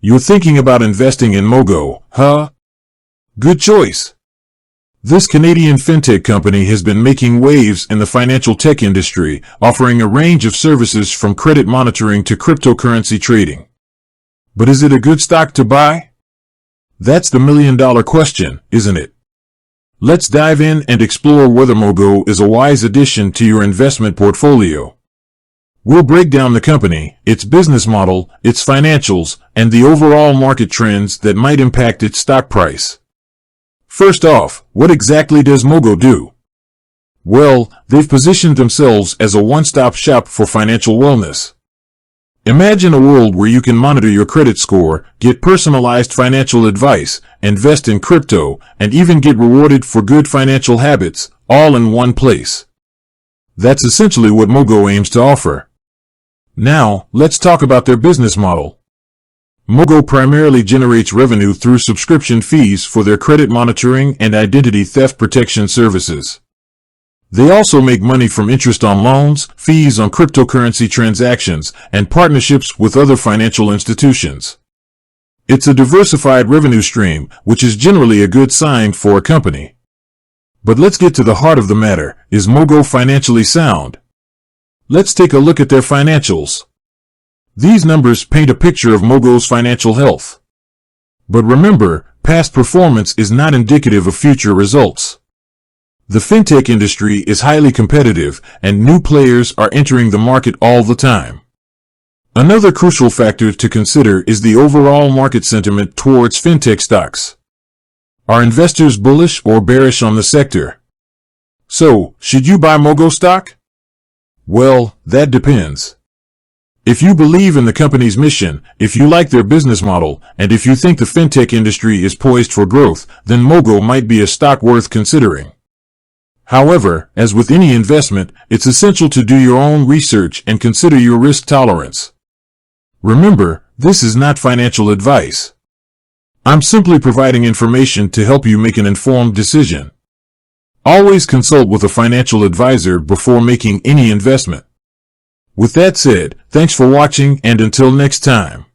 You're thinking about investing in Mogo, huh? Good choice. This Canadian fintech company has been making waves in the financial tech industry, offering a range of services from credit monitoring to cryptocurrency trading. But is it a good stock to buy? That's the million-dollar question, isn't it? Let's dive in and explore whether Mogo is a wise addition to your investment portfolio. We'll break down the company, its business model, its financials, and the overall market trends that might impact its stock price. First off, what exactly does Mogo do? Well, they've positioned themselves as a one-stop shop for financial wellness. Imagine a world where you can monitor your credit score, get personalized financial advice, invest in crypto, and even get rewarded for good financial habits, all in one place. That's essentially what Mogo aims to offer. Now, let's talk about their business model. Mogo primarily generates revenue through subscription fees for their credit monitoring and identity theft protection services. They also make money from interest on loans, fees on cryptocurrency transactions, and partnerships with other financial institutions. It's a diversified revenue stream, which is generally a good sign for a company. But let's get to the heart of the matter. Is Mogo financially sound? Let's take a look at their financials. These numbers paint a picture of Mogo's financial health. But remember, past performance is not indicative of future results. The fintech industry is highly competitive, and new players are entering the market all the time. Another crucial factor to consider is the overall market sentiment towards fintech stocks. Are investors bullish or bearish on the sector? So, should you buy Mogo stock? Well, that depends. If you believe in the company's mission, if you like their business model, and if you think the fintech industry is poised for growth, then Mogo might be a stock worth considering. However, as with any investment, it's essential to do your own research and consider your risk tolerance. Remember, this is not financial advice. I'm simply providing information to help you make an informed decision. Always consult with a financial advisor before making any investment. With that said, thanks for watching, and until next time.